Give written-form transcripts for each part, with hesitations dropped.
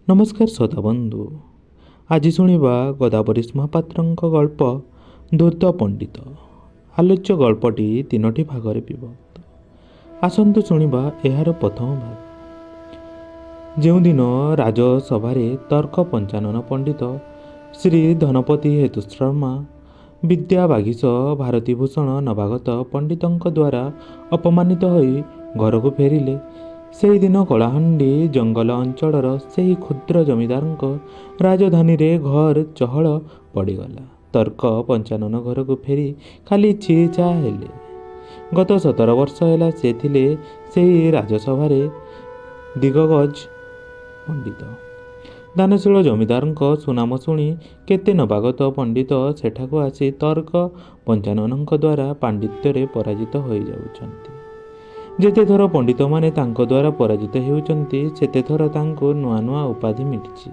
नमस्कार श्रोता बंधु। आज शुणा गोदाबरीश महापात्र गल्प धूर्त पंडित। आलोच्य गल्पटी 3टी भागरे विभक्त। आसतु शुणा यार प्रथम भाग। जो दिन राजसभा तर्क पंचानन पंडित श्री धनपति हेतुशर्मा विद्या बागीश भारतीभूषण नवागत पंडितों द्वारा अपमानित होई घर को फेरिले, से दिन कलाहांडी जंगल अंचलर से क्षुद्र जमीदार राजधानी रे घर चहल पड़गला। तर्क पंचानन घर को फेरी खाली चीचा हेले। गत 17 वर्ष है से थिले से राजसभा दिग्गज पंडित। दानशील जमीदार सुनाम शुणी केते नवागत पंडित सेठाको आसी तर्क पंचानन द्वारा पांडित्य पराजित हो जाउछन्ति। जेते थर पंडित माने तांको द्वारा पराजित हेउचन्ति सेते थर तांको नुआ नुआ उपाधि मिलिछि।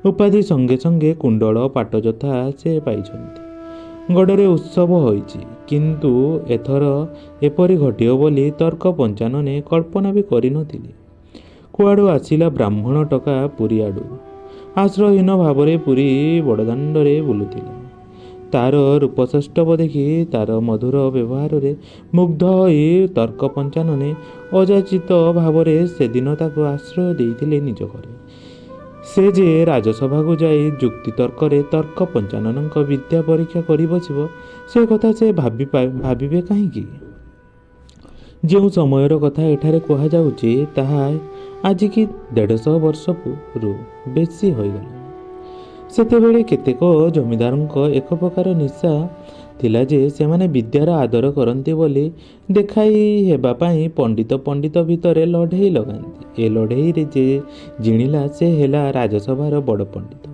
उपाधि संगे संगे कुंडल पाट जथा से पाइछन्ति। गडरे उत्सव होइछि, किंतु एथर एपरि घटियो बोली तर्क पंचानने कल्पना भी करि नथिले। कुआडू आसिला ब्राह्मण टका पुरी आडू आश्रयहीन भावरे पुरी बड़दाण्डरे बुलुथिला। तार रूपसौष्ठव देखि तार मधुर व्यवहार रे मुग्ध होई तर्क पंचानने अजाचित भावरे से दिन ताको आश्रय देइथिले निज घरे। से जे राजसभा को जाई जुक्ति तर्करे तर्क पंचानन विद्या परीक्षा करि बसिब, से कथा से भाबिबे काहीकि? जो समयर कथा एठारे कहा जाउछि ताहा आज की 150 वर्ष पूर्व बेसी होइगला। सेतेबेले केतेक जमीदार एक प्रकार निशा थिला जे सेमाने विद्यार आदर करते बोली देखाई हेबा पाई पंडित पंडित भितरे लढ़ई लगाती। ए लढ़ई रे जे जिणिला से हेला राजसभार बड़ पंडित।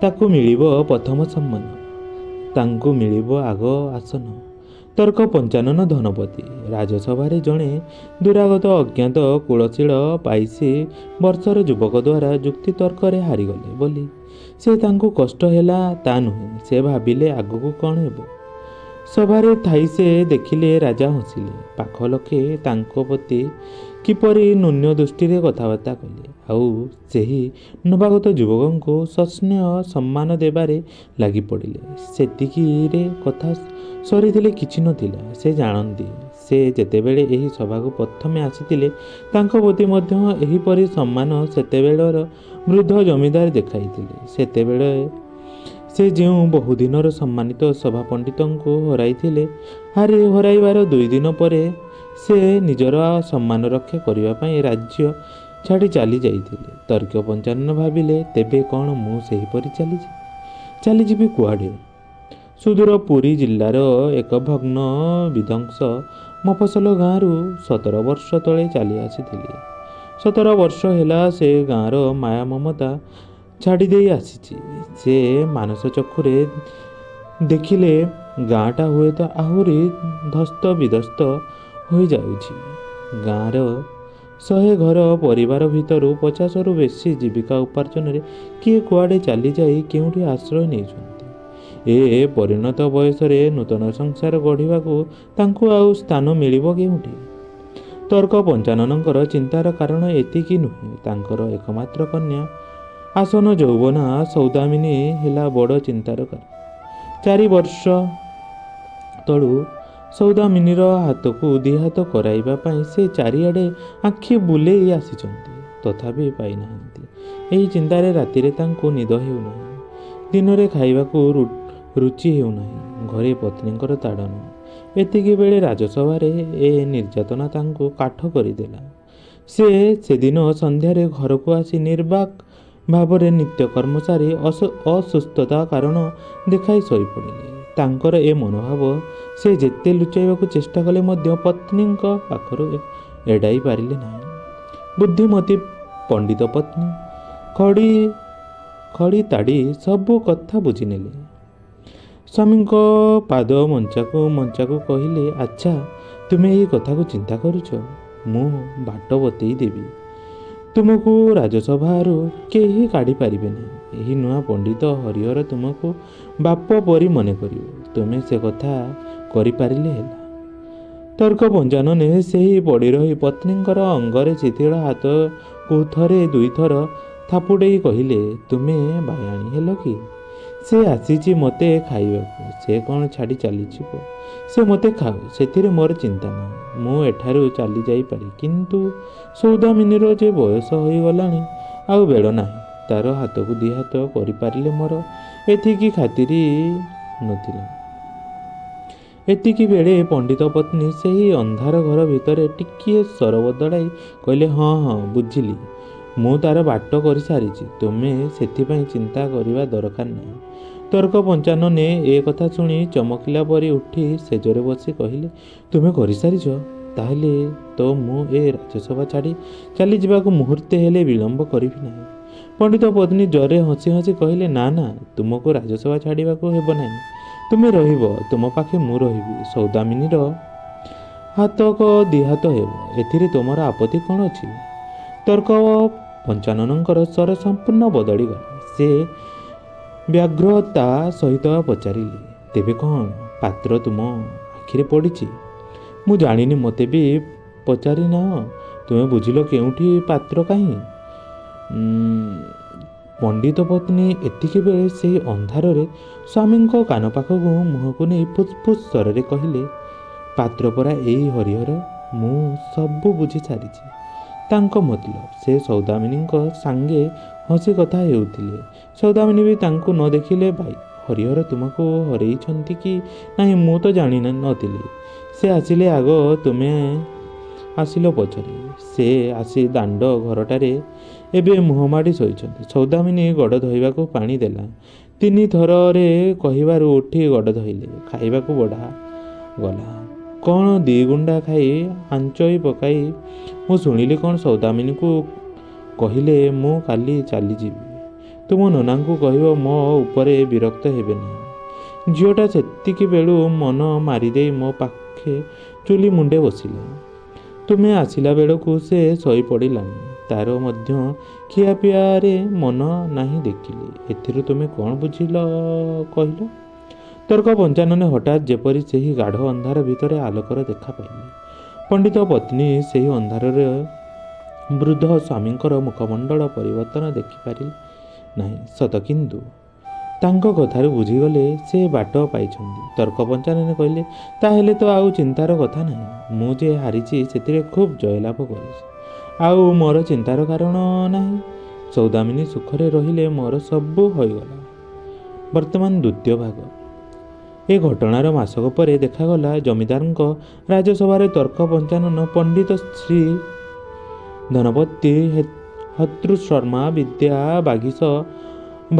ताकू मिलिबो प्रथम सम्मान, तांकू मिलिबो आग आसन। तर्क पंचानन धनपति राजसभा जड़े दुरागत अज्ञात कुलशील 22 वर्षर युवक द्वारा जुक्ति तर्करे हारिगले बोली से तांको कष्ट हैला ता नुहे। से भाबिले आगको कौन हेबो। सभारे थाई से देखिले राजा हसिले। पाख लोके तांको प्रति किपरि न्यून दृष्टि कथबार्ता कले। आउ सेही नवागत युवक को सस्नेह सम्मान देबारे लगी पड़िले। सेतिकी रे कथा सरीथिले किछि नथिला। से जानती से जेतेबेले एही सभा को प्रथमे आसीथिले तांको प्रति मध्य एही परि सम्मान सेतेबेलर वृद्ध जमीदार देखाइथिले। सेतेबेले से जो बहुदिनर सम्मानित सभा पंडितों को हराइथिले, हराइबार 2 दिन परे से निजर सम्मान रक्षा करने पाई राज्य छाड़ी चली जाइथिले। तर्क पंचानन भाविले तेबे कौन मु सेहीपरि चलीजिबि कुआडे? सुदूर पुरी जिल्लार एक भग्न विध्वंस मफसल गाँरु 17 वर्ष तले चली आसीथिले। 17 वर्ष हैला से गाँर माया ममता छाड़ी दे आसीछि। से मानस चक्षुरे देखिले गाँटा हुए तो आहुरी ध्वस्त विध्वस्त हो जाउछि। गाँर 100 घर परिवार भितरु 50 रु बेसी जीविका उपार्जन रे किए कुआडे चली जाई केउठी आश्रय नेछन्ति। ए परिणत बयस रे नूतन संसार गढ़िबाकू तांकू आउ स्थान मिलिबो केउठी? तर्क पंचाननकर चिंतार कारण एतिकी नुहे। तांकर एकमात्र कन्या आसन यौवना सौदामिनी हेला बड़ चिंतार कारण। 4 वर्ष तलू सौदामिनीर हाथ को 2 हाथ कराइबा पाई से चारिआडे आखि बुलेई आसीचंती, तथापि पाई नाहांती। एही चिंतारे रातिरे तांको निद हेउ नाही। दिनरे खाइबाकू रुचि हेउ नाही। घरे पत्नीकर ताड़न। एतिकी बेले राजसभा ए निर्यातना तांको काठ करिदेला। से दिन संध्यारे घर को आसी निर्बाक भावरे नित्यकर्म सारी असुस्थता कारण देखाई शोई पड़िले। तांकर ए मनोभाव से जेते लुचाइबाकू चेष्टा कले मध्य पत्नी पाखरु एड़ाई पारिले नाही। बुद्धिमती पंडित पत्नी खड़ी ताड़ी सबू कथा बुझिनेले। स्वामी पाद मंचाकू कहिले, अच्छा तुमे ये कथा को चिंता करुच, मु बाट बतई देवी। तुमको राजसभारू केही काढ़ी पारिबे नहीं। एही नुआ पंडित हरिहर तुमको बाप परी मने करियो। तुमे से कथा करि पारिले हेला। तर्क पंचानने से ही पड़ी रही पत्नीଙ୍କର ଅଙ୍ଗରେ ଶିଥିଳ ହାତକୁ ଥରେ ଦୁଇଥର ଥାପୁଡ଼େଇ କହିଲେ, ତୁମେ ବାୟାଣୀ ହେଲ କି? ସେ ଆସିଛି ମୋତେ ଖାଇବାକୁ, ସେ କ'ଣ ଛାଡ଼ି ଚାଲିଯିବ? ସେ ମୋତେ ଖାଉ, ସେଥିରେ ମୋର ଚିନ୍ତା ନାହିଁ। ମୁଁ ଏଠାରୁ ଚାଲି ଯାଇପାରେ, କିନ୍ତୁ ସୌଦାମିନୀର ଯେ ବୟସ ହୋଇଗଲାଣି, ଆଉ ବେଳ ନାହିଁ। ତାର ହାତକୁ ଦି ହାତ କରିପାରିଲେ ମୋର ଏତିକି ଖାତିରି ନଥିଲା। ଏତିକି ବେଳେ ପଣ୍ଡିତ ପତ୍ନୀ ସେହି ଅନ୍ଧାର ଘର ଭିତରେ ଟିକିଏ ସ୍ୱର ବଦଳାଇ କହିଲେ, ହଁ ହଁ ବୁଝିଲି, ମୁଁ ତାର ବାଟ କରିସାରିଛି। ତୁମେ ସେଥିପାଇଁ ଚିନ୍ତା କରିବା ଦରକାର ନାହିଁ। ତର୍କ ପଞ୍ଚାନନେ ଏ କଥା ଶୁଣି ଚମକିଲା ପରି ଉଠି ସେଜରେ ବସି କହିଲେ, ତୁମେ କରିସାରିଛ? ତାହେଲେ ତ ମୁଁ ଏ ରାଜସଭା ଛାଡ଼ି ଚାଲିଯିବାକୁ ମୁହୂର୍ତ୍ତେ ହେଲେ ବିଳମ୍ବ କରିବି ନାହିଁ। ପଣ୍ଡିତ ପତ୍ନୀ ଜୋରରେ ହସି ହସି କହିଲେ, ନା ନା, ତୁମକୁ ରାଜସଭା ଛାଡ଼ିବାକୁ ହେବ ନାହିଁ। ତୁମେ ରହିବ, ତୁମ ପାଖେ ମୁଁ ରହିବି। ସୌଦାମିନୀର ହାତକ ଦି ହାତ ହେବ, ଏଥିରେ ତୁମର ଆପତ୍ତି କ'ଣ ଅଛି? ତର୍କ ପଞ୍ଚାନନଙ୍କର ସ୍ୱର ସମ୍ପୂର୍ଣ୍ଣ ବଦଳିଗଲା। ସେ ବ୍ୟଗ୍ରତା ସହିତ ପଚାରିଲେ, ତେବେ କ'ଣ ପାତ୍ର ତୁମ ଆଖିରେ ପଡ଼ିଛି? ମୁଁ ଜାଣିନି, ମୋତେ ବି ପଚାରି ନାହଁ। ତୁମେ ବୁଝିଲ କେଉଁଠି ପାତ୍ର କାହିଁ? ପଣ୍ଡିତ ପତ୍ନୀ ଏତିକିବେଳେ ସେହି ଅନ୍ଧାରରେ ସ୍ୱାମୀଙ୍କ କାନ ପାଖକୁ ମୁହଁକୁ ନେଇ ଫୁସ୍ ଫୁସ୍ ସ୍ୱରରେ କହିଲେ, ପାତ୍ର ପରା ଏଇ ହରିହର। ମୁଁ ସବୁ ବୁଝି ସାରିଛି। ତାଙ୍କ ମତଲବ ସେ ସୌଦାମିନୀଙ୍କ ସାଙ୍ଗେ ହସି କଥା ହେଉଥିଲେ। ସୌଦାମିନୀ ବି ତାଙ୍କୁ ନ ଦେଖିଲେ ଭାଇ ହରିହର ତୁମକୁ ହରେଇଛନ୍ତି କି ନାହିଁ ମୁଁ ତ ଜାଣି ନଥିଲି। ସେ ଆସିଲେ ଆଗ, ତୁମେ ଆସିଲ ପଛରେ। ସେ ଆସି ଦାଣ୍ଡ ଘରଟାରେ ଏବେ ମୁହଁ ମାଡ଼ି ଶୋଇଛନ୍ତି। ସୌଦାମିନୀ ଗୋଡ଼ ଧୋଇବାକୁ ପାଣି ଦେଲା। 3 ଥରରେ କହିବାରୁ ଉଠି ଗୋଡ଼ ଧୋଇଲେ। ଖାଇବାକୁ ବଢ଼ା ଗଲା। କ'ଣ 2 ଗୁଣ୍ଡା ଖାଇ ଆଞ୍ଚଇ ପକାଇ ମୁଁ ଶୁଣିଲି କ'ଣ ସୌଦାମିନୀକୁ କହିଲେ, ମୁଁ କାଲି ଚାଲିଯିବି। ତୁମ ନନାଙ୍କୁ କହିବ ମୋ ଉପରେ ବିରକ୍ତ ହେବେ ନାହିଁ। ଝିଅଟା ସେତିକି ବେଳୁ ମନ ମାରିଦେଇ ମୋ ପାଖେ ଚୁଲି ମୁଣ୍ଡେ ବସିଲା। ତୁମେ ଆସିଲା ବେଳକୁ ସେ ଶୋଇପଡ଼ିଲାଣି। ତାର ମଧ୍ୟ ଖିଆପିଆରେ ମନ ନାହିଁ ଦେଖିଲି। ଏଥିରୁ ତୁମେ କ'ଣ ବୁଝିଲ କହିଲ? ତର୍କ ପଞ୍ଚାନନେ ହଠାତ୍ ଯେପରି ସେହି ଗାଢ଼ ଅନ୍ଧାର ଭିତରେ ଆଲୋକର ଦେଖା ପାଇଲେ। ପଣ୍ଡିତ ପତ୍ନୀ ସେହି ଅନ୍ଧାରରେ ବୃଦ୍ଧ ସ୍ୱାମୀଙ୍କର ମୁଖମଣ୍ଡଳ ପରିବର୍ତ୍ତନ ଦେଖିପାରିଲେ ନାହିଁ ସତ, କିନ୍ତୁ ତାଙ୍କ କଥାରୁ ବୁଝିଗଲେ ସେ ବାଟ ପାଇଛନ୍ତି। ତର୍କ ପଞ୍ଚାନନେ କହିଲେ, ତାହେଲେ ତ ଆଉ ଚିନ୍ତାର କଥା ନାହିଁ। ମୁଁ ଯେ ହାରିଛି ସେଥିରେ ଖୁବ୍ ଜୟଲାଭ କରିଛି। ଆଉ ମୋର ଚିନ୍ତାର କାରଣ ନାହିଁ। ସୌଦାମିନୀ ସୁଖରେ ରହିଲେ ମୋର ସବୁ ହୋଇଗଲା। ବର୍ତ୍ତମାନ ଦ୍ୱିତୀୟ ଭାଗ। ଏ ଘଟଣାର ମାସକ ପରେ ଦେଖାଗଲା ଜମିଦାରଙ୍କ ରାଜସଭାରେ ତର୍କ ପଞ୍ଚାନନ, ପଣ୍ଡିତ ଶ୍ରୀ ଧନପତି ହତୃଶର୍ମା, ବିଦ୍ୟା ବାଗୀଶ,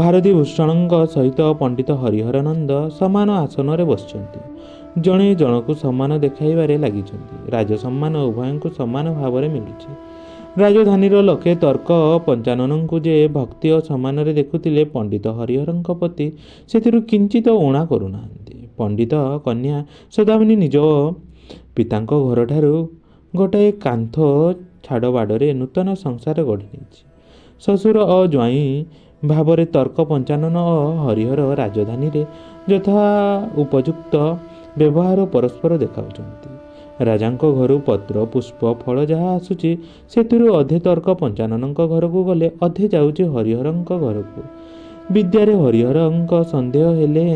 ଭାରତୀ ଭୂଷଣଙ୍କ ସହିତ ପଣ୍ଡିତ ହରିହର ନନ୍ଦ ସମାନ ଆସନରେ ବସିଛନ୍ତି। ଜଣେ ଜଣକୁ ସମ୍ମାନ ଦେଖାଇବାରେ ଲାଗିଛନ୍ତି। ରାଜସମ୍ମାନ ଉଭୟଙ୍କୁ ସମାନ ଭାବରେ ମିଳୁଛି। ରାଜଧାନୀର ଲୋକେ ତର୍କ ପଞ୍ଚାନନଙ୍କୁ ଯେ ଭକ୍ତି ଓ ସମ୍ମାନରେ ଦେଖୁଥିଲେ, ପଣ୍ଡିତ ହରିହରଙ୍କ ପ୍ରତି ସେଥିରୁ କିଞ୍ଚିତ ଊଣା କରୁନାହାନ୍ତି। ପଣ୍ଡିତ କନ୍ୟା ସୌଦାମିନୀ ନିଜ ପିତାଙ୍କ ଘରଠାରୁ ଗୋଟାଏ କାନ୍ଥ ଛାଡ଼ବାଡ଼ରେ ନୂତନ ସଂସାର ଗଢ଼ି ନେଇଛି। ଶ୍ୱଶୁର ଓ ଜ୍ୱାଇଁ ଭାବରେ ତର୍କ ପଞ୍ଚାନନ ଓ ହରିହର ରାଜଧାନୀରେ ଯଥା ଉପଯୁକ୍ତ ବ୍ୟବହାର ପରସ୍ପର ଦେଖାଉଛନ୍ତି। ରାଜାଙ୍କ ଘରୁ ପତ୍ର, ପୁଷ୍ପ, ଫଳ ଯାହା ଆସୁଛି, ସେଥିରୁ ଅଧେ ତର୍କ ପଞ୍ଚାନନଙ୍କ ଘରକୁ ଗଲେ ଅଧେ ଯାଉଛି ହରିହରଙ୍କ ଘରକୁ। ବିଦ୍ୟାରେ ହରିହରଙ୍କ ସନ୍ଦେହ ହେଲେ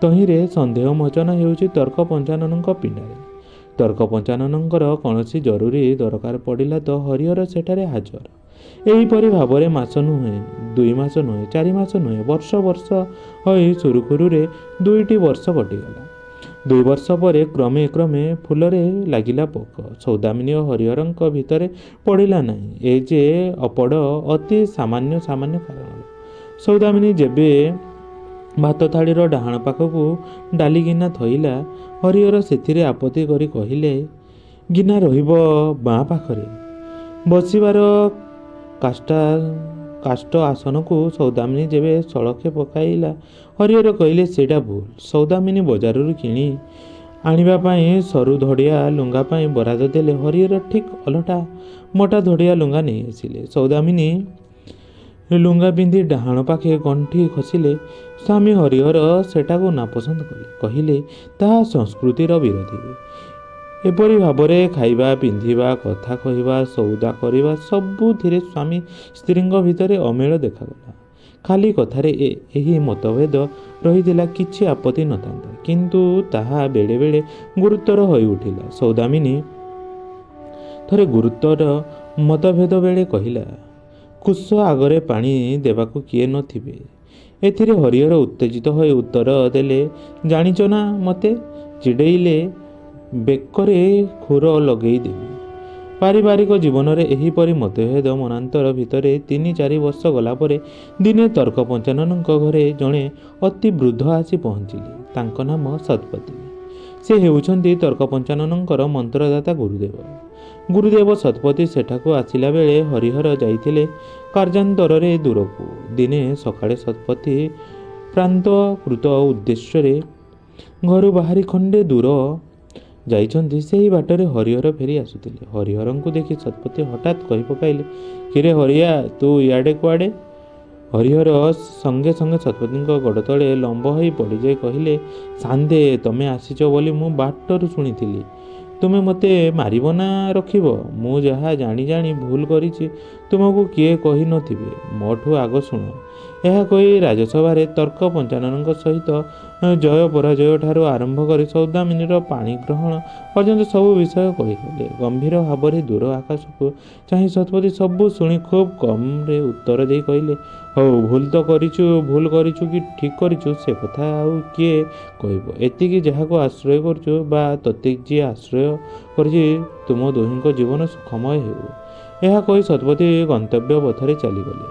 ତହିଁରେ ସନ୍ଦେହ ମୋଚନ ହେଉଛି ତର୍କ ପଞ୍ଚାନନଙ୍କ ପିଣ୍ଡାରେ। ତର୍କ ପଞ୍ଚାନନଙ୍କର କୌଣସି ଜରୁରୀ ଦରକାର ପଡ଼ିଲା ତ ହରିହର ସେଠାରେ ହାଜର। ଏହିପରି ଭାବରେ ମାସ ନୁହେଁ, 2 ମାସ ନୁହେଁ, 4 ମାସ ନୁହେଁ, ବର୍ଷ ବର୍ଷ ହୋଇ ସୁରୁଖୁରୁରେ 2ଟି ବର୍ଷ କଟିଗଲା। 2 ବର୍ଷ ପରେ କ୍ରମେ କ୍ରମେ ଫୁଲରେ ଲାଗିଲା ପୋକ। ସୌଦାମିନୀ ଓ ହରିହରଙ୍କ ଭିତରେ ପଡ଼ିଲା ନାହିଁ। ଏ ଯେ ଅପଡ଼ ଅତି ସାମାନ୍ୟ କାରଣ। ସୌଦାମିନୀ ଯେବେ ଭାତ ଥାଳିର ଡାହାଣ ପାଖକୁ ଡାଲି ଗିନା ଥୋଇଲା, ହରିହର ସେଥିରେ ଆପତ୍ତି କରି କହିଲେ, ଗିନା ରହିବ ବାଁ ପାଖରେ। ବସିବାର କାଷ୍ଟ ଆସନକୁ ସୌଦାମିନୀ ଯେବେ ସଳଖେ ପକାଇଲା, ହରିହର କହିଲେ, ସେଇଟା ଭୁଲ। ସୌଦାମିନୀ ବଜାରରୁ କିଣି ଆଣିବା ପାଇଁ ସରୁ ଧଡ଼ିଆ ଲୁଙ୍ଗା ପାଇଁ ବରାଦ ଦେଲେ। ହରିହର ଠିକ୍ ଓଲଟା ମୋଟା ଧଡ଼ିଆ ଲୁଙ୍ଗା ନେଇ ଆସିଲେ। ସୌଦାମିନୀ ଲୁଙ୍ଗା ପିନ୍ଧି ଡାହାଣ ପାଖେ ଗଣ୍ଠି ଖୋସିଲେ। ସ୍ୱାମୀ ହରିହର ସେଟାକୁ ନାପସନ୍ଦ କଲେ। କହିଲେ, ତାହା ସଂସ୍କୃତିର ବିରୋଧୀ। ଏପରି ଭାବରେ ଖାଇବା, ପିନ୍ଧିବା, କଥା କହିବା, ସଉଦା କରିବା ସବୁଥିରେ ସ୍ୱାମୀ ସ୍ତ୍ରୀଙ୍କ ଭିତରେ ଅମେଳ ଦେଖାଗଲା। ଖାଲି କଥାରେ ଏହି ମତଭେଦ ରହିଥିଲା କିଛି ଆପତ୍ତି ନଥାନ୍ତା, କିନ୍ତୁ ତାହା ବେଳେବେଳେ ଗୁରୁତର ହୋଇଉଠିଲା। ସୌଦାମିନୀ ଥରେ ଗୁରୁତର ମତଭେଦ ବେଳେ କହିଲା, କୁଶ ଆଗରେ ପାଣି ଦେବାକୁ କିଏ ନଥିବେ। ଏଥିରେ ହରିହର ଉତ୍ତେଜିତ ହୋଇ ଉତ୍ତର ଦେଲେ, ଜାଣିଛ ନା ମୋତେ ଚିଡ଼େଇଲେ ବେକରେ ଖୁର ଲଗେଇଦେବି। ପାରିବାରିକ ଜୀବନରେ ଏହିପରି ମତଭେଦ ମନାନ୍ତର ଭିତରେ 3-4 ବର୍ଷ ଗଲା ପରେ ଦିନେ ତର୍କ ପଞ୍ଚାନନଙ୍କ ଘରେ ଜଣେ ଅତି ବୃଦ୍ଧ ଆସି ପହଞ୍ଚିଲେ। ତାଙ୍କ ନାମ ଶତପଥୀ। ସେ ହେଉଛନ୍ତି ତର୍କ ପଞ୍ଚାନନଙ୍କର ମନ୍ତ୍ରଦାତା ଗୁରୁଦେବ। ଗୁରୁଦେବ ଶତପଥୀ ସେଠାକୁ ଆସିଲା ବେଳେ ହରିହର ଯାଇଥିଲେ କାର୍ଯ୍ୟାନ୍ତରରେ ଦୂରକୁ। ଦିନେ ସକାଳେ ଶତପଥୀ ପ୍ରାନ୍ତକୃତ ଉଦ୍ଦେଶ୍ୟରେ ଘରୁ ବାହାରି ଖଣ୍ଡେ ଦୂର ଯାଇଛନ୍ତି। ସେହି ବାଟରେ ହରିହର ଫେରି ଆସୁଥିଲେ। ହରିହରଙ୍କୁ ଦେଖି ଶତପଥୀ ହଠାତ୍ କହି ପକାଇଲେ, କିରେ ହରିଆ, ତୁ ଇଆଡ଼େ କୁଆଡ଼େ? ହରିହର ସଙ୍ଗେ ସଙ୍ଗେ ଶତପଥୀଙ୍କ ଗୋଡ଼ ତଳେ ଲମ୍ବ ହୋଇ ପଡ଼ିଯାଇ କହିଲେ, ସାନ୍ଧେ, ତମେ ଆସିଛ ବୋଲି ମୁଁ ବାଟରୁ ଶୁଣିଥିଲି। ତୁମେ ମୋତେ ମାରିବ ନା ରଖିବ? ମୁଁ ଯାହା ଜାଣି ଜାଣି ଭୁଲ କରିଛି ତୁମକୁ କିଏ କହି ନଥିବେ, ମୋଠୁ ଆଗ ଶୁଣ। ଏହା କହି ରାଜସଭାରେ ତର୍କ ପଞ୍ଚାନନଙ୍କ ସହିତ ଜୟ ପରାଜୟ ଠାରୁ ଆରମ୍ଭ କରି ସୌଦାମିନୀର ପାଣିଗ୍ରହଣ ପର୍ଯ୍ୟନ୍ତ ସବୁ ବିଷୟ କହିଗଲେ। ଗମ୍ଭୀର ଭାବରେ ଦୂର ଆକାଶକୁ ଚାହିଁ ଶତପଥୀ ସବୁ ଶୁଣି ଖୁବ୍ କମ୍ରେ ଉତ୍ତର ଦେଇ କହିଲେ, ହଉ, ଭୁଲ କରିଛୁ କି ଠିକ୍ କରିଛୁ ସେ କଥା ଆଉ କିଏ କହିବ। ଏତିକି, ଯାହାକୁ ଆଶ୍ରୟ କରୁଛୁ ବା ତତେ ଯିଏ ଆଶ୍ରୟ କରିଛି, ତୁମ ଦୁହିଁଙ୍କ ଜୀବନ ସୁଖମୟ ହେଉ। ଏହା କହି ଶତପଥୀ ଗନ୍ତବ୍ୟ ପଥରେ ଚାଲିଗଲେ।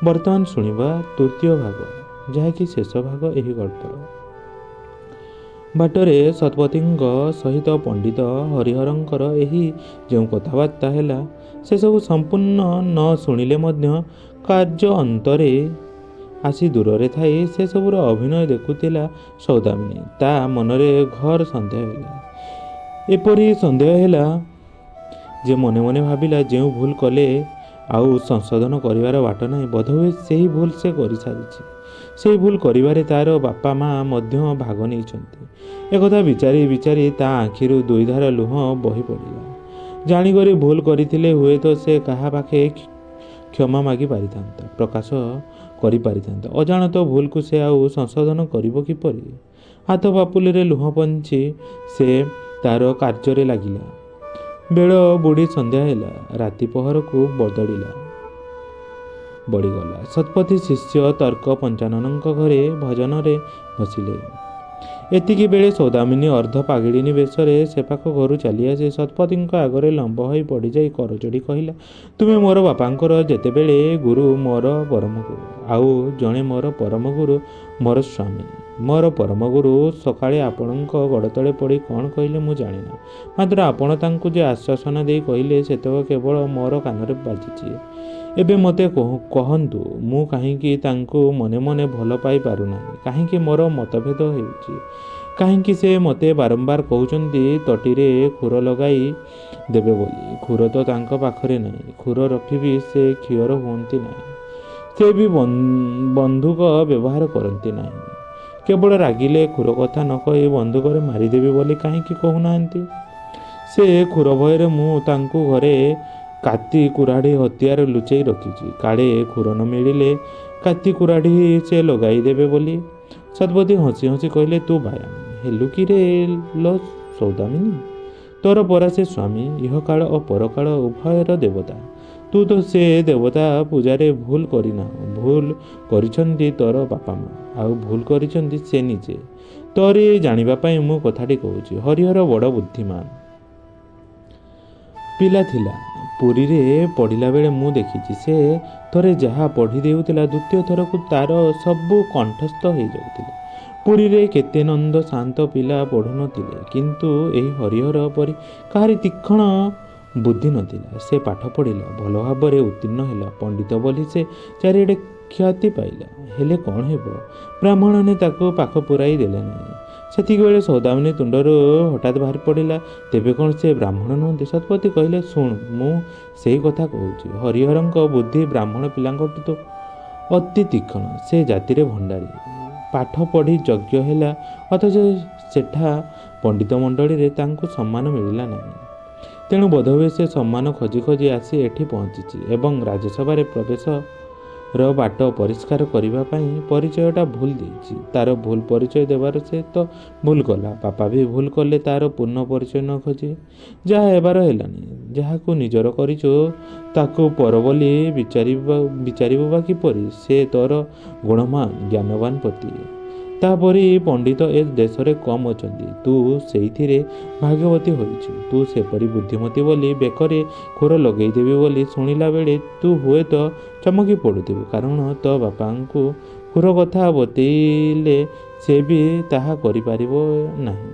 ବର୍ତ୍ତମାନ ଶୁଣିବା ତୃତୀୟ ଭାଗ, ଯାହାକି ଶେଷ ଭାଗ ଏହି ଗଳ୍ପର। ବାଟରେ ଶତପଥୀଙ୍କ ସହିତ ପଣ୍ଡିତ ହରିହରଙ୍କର ଏହି ଯେଉଁ କଥାବାର୍ତ୍ତା ହେଲା, ସେସବୁ ସମ୍ପୂର୍ଣ୍ଣ ନ ଶୁଣିଲେ ମଧ୍ୟ କାର୍ଯ୍ୟ ଅନ୍ତରେ ଆସି ଦୂରରେ ଥାଇ ସେସବୁର ଅଭିନୟ ଦେଖୁଥିଲା ସୌଦାମିନୀ। ତା ମନରେ ଘୋର ସନ୍ଦେହ ହେଲା। ଏପରି ସନ୍ଦେହ ହେଲା ଯେ ମନେ ମନେ ଭାବିଲା, ଯେଉଁ ଭୁଲ କଲେ ଆଉ ସଂଶୋଧନ କରିବାର ବାଟ ନାହିଁ। ବୋଧହୁଏ ସେହି ଭୁଲ ସେ କରିସାରିଛି। ସେହି ଭୁଲ କରିବାରେ ତା'ର ବାପା ମା ମଧ୍ୟ ଭାଗ ନେଇଛନ୍ତି। ଏକଥା ବିଚାରି ବିଚାରି ତା ଆଖିରୁ 2 ଧାର ଲୁହ ବହି ପଡ଼ିଲା। ଜାଣିକରି ଭୁଲ କରିଥିଲେ ହୁଏତ ସେ କାହା ପାଖେ କ୍ଷମା ମାଗି ପାରିଥାନ୍ତା, ପ୍ରକାଶ କରିପାରିଥାନ୍ତା। ଅଜାଣତ ଭୁଲକୁ ସେ ଆଉ ସଂଶୋଧନ କରିବ କିପରି? ହାତ ପାପୁଲିରେ ଲୁହ ପୋଛି ସେ ତା'ର କାର୍ଯ୍ୟରେ ଲାଗିଲା। ବେଳ ବୁଢ଼ୀ ସନ୍ଧ୍ୟା ହେଲା। ରାତି ପହରକୁ ବଢ଼ିଗଲା। ଶତପଥୀ ଶିଷ୍ୟ ତର୍କ ପଞ୍ଚାନନଙ୍କ ଘରେ ଭଜନରେ ବସିଲେ। ଏତିକି ବେଳେ ସୌଦାମିନୀ ଅର୍ଦ୍ଧ ପାଗିଳିନୀ ବେଶରେ ସେପାଖ ଘରୁ ଚାଲିଆସି ଶତପଥୀଙ୍କ ଆଗରେ ଲମ୍ବ ହୋଇ ପଡ଼ିଯାଇ କରଜୋଡ଼ି କହିଲା, ତୁମେ ମୋର ବାପାଙ୍କର ଯେତେବେଳେ ଗୁରୁ, ମୋର ପରମଗୁରୁ। ଆଉ ଜଣେ ମୋର ପରମଗୁରୁ ମୋର ସ୍ୱାମୀ। ମୋର ପରମଗୁରୁ ସକାଳେ ଆପଣଙ୍କ ଗୋଡ଼ତଳେ ପଡ଼ି କ'ଣ କହିଲେ ମୁଁ ଜାଣେନା, ମାତ୍ର ଆପଣ ତାଙ୍କୁ ଯେ ଆଶ୍ୱାସନା ଦେଇ କହିଲେ ସେତକ କେବଳ ମୋର କାନରେ ବାଜିଛି। ଏବେ ମୋତେ କହନ୍ତୁ, ମୁଁ କାହିଁକି ତାଙ୍କୁ ମନେ ମନେ ଭଲ ପାଇ ପାରୁନାହିଁ? କାହିଁକି ମୋର ମତଭେଦ ହେଉଛି? କାହିଁକି ସେ ମୋତେ ବାରମ୍ବାର କହୁଛନ୍ତି ତଟିରେ ଖୁର ଲଗାଇ ଦେବେ ବୋଲି? ଖୁର ତ ତାଙ୍କ ପାଖରେ ନାହିଁ। ଖୁର ରଖି ବି ସେ ଖିଅର ହୁଅନ୍ତି ନାହିଁ। ସେ ବି ବନ୍ଧୁକ ବ୍ୟବହାର କରନ୍ତି ନାହିଁ। କେବଳ ରାଗିଲେ ଖୁର କଥା ନ କହି ବନ୍ଧୁକରେ ମାରିଦେବି ବୋଲି କାହିଁକି କହୁନାହାନ୍ତି? ସେ ଖୁର ଭୟରେ ମୁଁ ତାଙ୍କୁ ଘରେ କାତି କୁରାଢ଼ୀ ହତିଆର ଲୁଚେଇ ରଖିଛି, କାଳେ ଖୁର ନ ମିଳିଲେ କାତି କୁରାଢ଼ୀ ସେ ଲଗାଇ ଦେବେ ବୋଲି। ଶତପଥୀ ହସି ହସି କହିଲେ, ତୁ ବାୟା ହେଲୁ କିରେ ଲୋ ସୌଦାମିନୀ? ତୋର ପରା ସେ ସ୍ୱାମୀ, ଇହକାଳ ଓ ପରକାଳ ଉଭୟର ଦେବତା। ତୁ ତ ସେ ଦେବତା ପୂଜାରେ ଭୁଲ କରିନାହୁଁ। ଭୁଲ କରିଛନ୍ତି ତୋର ବାପା ମା, ଆଉ ଭୁଲ କରିଛନ୍ତି ସେ ନିଜେ। ତୋରି ଜାଣିବା ପାଇଁ ମୁଁ କଥାଟି କହୁଛି। ହରିହର ବଡ଼ ବୁଦ୍ଧିମାନ ପିଲା ଥିଲା। ପୁରୀରେ ପଢ଼ିଲା ବେଳେ ମୁଁ ଦେଖିଛି, ସେ ଥରେ ଯାହା ପଢ଼ି ଦେଉଥିଲା ଦ୍ୱିତୀୟ ଥରକୁ ତା'ର ସବୁ କଣ୍ଠସ୍ଥ ହୋଇଯାଉଥିଲା। ପୁରୀରେ କେତେ ନନ୍ଦ ଶାନ୍ତ ପିଲା ପଢ଼ୁନଥିଲେ, କିନ୍ତୁ ଏହି ହରିହର ପରି କାହାରି ତୀକ୍ଷ୍ଣ ବୁଦ୍ଧି ନଥିଲା। ସେ ପାଠ ପଢ଼ିଲା, ଭଲ ଭାବରେ ଉତ୍ତୀର୍ଣ୍ଣ ହେଲା, ପଣ୍ଡିତ ବୋଲି ସେ ଚାରିଆଡ଼େ ଖ୍ୟାତି ପାଇଲା। ହେଲେ କ'ଣ ହେବ, ବ୍ରାହ୍ମଣମାନେ ତାକୁ ପାଖ ପୁରାଇ ଦେଲେ ନାହିଁ। ସେତିକିବେଳେ ସୌଦାମିନୀ ତୁଣ୍ଡରୁ ହଠାତ୍ ବାହାରି ପଡ଼ିଲା, ତେବେ କ'ଣ ସେ ବ୍ରାହ୍ମଣ ନୁହନ୍ତି? ଶତପଥୀ କହିଲେ, ଶୁଣ, ମୁଁ ସେଇ କଥା କହୁଛି। ହରିହରଙ୍କ ବୁଦ୍ଧି ବ୍ରାହ୍ମଣ ପିଲାଙ୍କଠୁ ଅତି ତୀକ୍ଷ୍ଣ। ସେ ଜାତିରେ ଭଣ୍ଡାରୀ। ପାଠ ପଢ଼ି ଯୋଗ୍ୟ ହେଲା, ଅଥଚ ସେଠା ପଣ୍ଡିତ ମଣ୍ଡଳୀରେ ତାଙ୍କୁ ସମ୍ମାନ ମିଳିଲା ନାହିଁ। ତେଣୁ ବୋଧହୁଏ ସେ ସମ୍ମାନ ଖୋଜି ଖୋଜି ଆସି ଏଠି ପହଞ୍ଚିଛି ଏବଂ ରାଜସଭାରେ ପ୍ରବେଶର ବାଟ ପରିଷ୍କାର କରିବା ପାଇଁ ପରିଚୟଟା ଭୁଲ ଦେଇଛି। ତାର ଭୁଲ ପରିଚୟ ଦେବାର ସେ ତ ଭୁଲ କଲା, ବାପା ବି ଭୁଲ କଲେ ତାର ପୂର୍ଣ୍ଣ ପରିଚୟ ନ ଖୋଜି। ଯାହା ହେବାର ହେଲାନି। ଯାହାକୁ ନିଜର କରିଛୁ ତାକୁ ପର ବୋଲି ବିଚାରିବୁ ବା କିପରି? ସେ ତୋର ଗୁଣବାନ ଜ୍ଞାନବାନ ପତି। ତାପରି ପଣ୍ଡିତ ଏ ଦେଶରେ କମ୍ ଅଛନ୍ତି। ତୁ ସେଇଥିରେ ଭାଗ୍ୟବତୀ ହୋଇଛୁ। ତୁ ସେପରି ବୁଦ୍ଧିମତୀ ବୋଲି ବେକରେ ଖୁର ଲଗେଇଦେବି ବୋଲି ଶୁଣିଲା ବେଳେ ତୁ ହୁଏତ ଚମକି ପଡ଼ୁଥିବୁ। କାରଣ ତୋ ବାପାଙ୍କୁ ଖୁର କଥା ବତେଇଲେ ସେ ବି ତାହା କରିପାରିବ ନାହିଁ।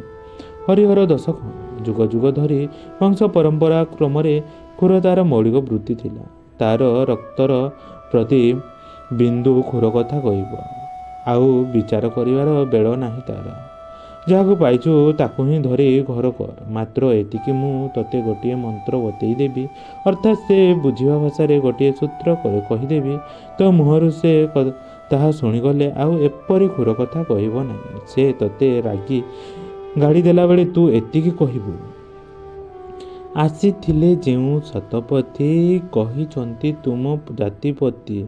ହରିହର ଦୋଷ କ'ଣ? ଯୁଗ ଯୁଗ ଧରି ବଂଶ ପରମ୍ପରା କ୍ରମରେ ଖୁର ତାର ମୌଳିକ ବୃତ୍ତି ଥିଲା। ତାର ରକ୍ତର ପ୍ରତି ବିନ୍ଦୁ ଖୁର କଥା କହିବ। ଆଉ ବିଚାର କରିବାର ବେଳ ନାହିଁ ତାର। ଯାହାକୁ ପାଇଛୁ ତାକୁ ହିଁ ଧରି ଘର କର। ମାତ୍ର ଏତିକି, ମୁଁ ତୋତେ ଗୋଟିଏ ମନ୍ତ୍ର ବତେଇ ଦେବି, ଅର୍ଥାତ୍ ସେ ବୁଝିବା ଭାଷାରେ ଗୋଟିଏ ସୂତ୍ର କହିଦେବି। ତୋ ମୁହଁରୁ ସେ ତାହା ଶୁଣିଗଲେ ଆଉ ଏପରି ଖୁର କଥା କହିବ ନାହିଁ। ସେ ତୋତେ ରାଗି ଗାଳି ଦେଲାବେଳେ ତୁ ଏତିକି କହିବୁ, ଆସିଥିଲେ ଯେଉଁ ଶତପଥୀ, କହିଛନ୍ତି ତୁମ ଜାତିପତି,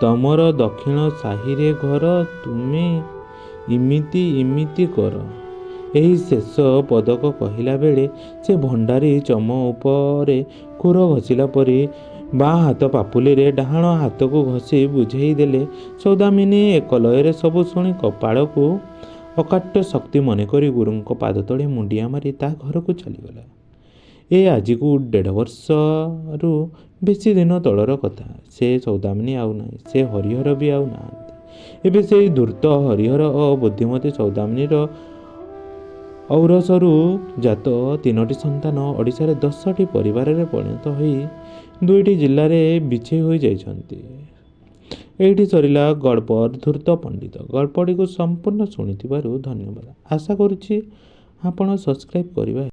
ତମର ଦକ୍ଷିଣ ସାହିରେ ଘର, ତୁମେ ଇମିତି ଇମିତି କର। ଏହି ଶେଷ ପଦକ କହିଲା ବେଳେ ସେ ଭଣ୍ଡାରୀ ଚମ ଉପରେ ଖୁର ଘଷିଲା ପରି ବାଁ ହାତ ପାପୁଲିରେ ଡାହାଣ ହାତକୁ ଘଷି ବୁଝେଇ ଦେଲେ। ସୌଦାମିନୀ ଏକ ଲୟରେ ସବୁ ଶୁଣି କପାଳକୁ ଅକାଟ୍ୟ ଶକ୍ତି ମନେକରି ଗୁରୁଙ୍କ ପାଦତଳେ ମୁଣ୍ଡିଆ ମାରି ତା ଘରକୁ ଚାଲିଗଲା। ଏ ଆଜିକୁ 1.5 ବର୍ଷରୁ ବେଶୀ ଦିନ ତଳର କଥା। ସେ ସୌଦାମିନୀ ଆଉ ନାହିଁ, ସେ ହରିହର ବି ଆଉ ନାହାନ୍ତି। ଏବେ ସେଇ ଧୂର୍ତ୍ତ ହରିହର ଓ ବୁଦ୍ଧିମତୀ ସୌଦାମିନୀର ଔରସରୁ ଜାତ 3ଟି ସନ୍ତାନ ଓଡ଼ିଶାରେ 10ଟି ପରିବାରରେ ପରିଣତ ହୋଇ 2ଟି ଜିଲ୍ଲାରେ ବିଛେଇ ହୋଇ ଯାଇଛନ୍ତି। ଏଇଠି ସରିଲା ଗଳ୍ପର ଧୂର୍ତ୍ତ ପଣ୍ଡିତ। ଗଳ୍ପଟିକୁ ସମ୍ପୂର୍ଣ୍ଣ ଶୁଣିଥିବାରୁ ଧନ୍ୟବାଦ। ଆଶା କରୁଛି ଆପଣ ସବସ୍କ୍ରାଇବ୍ କରିବା।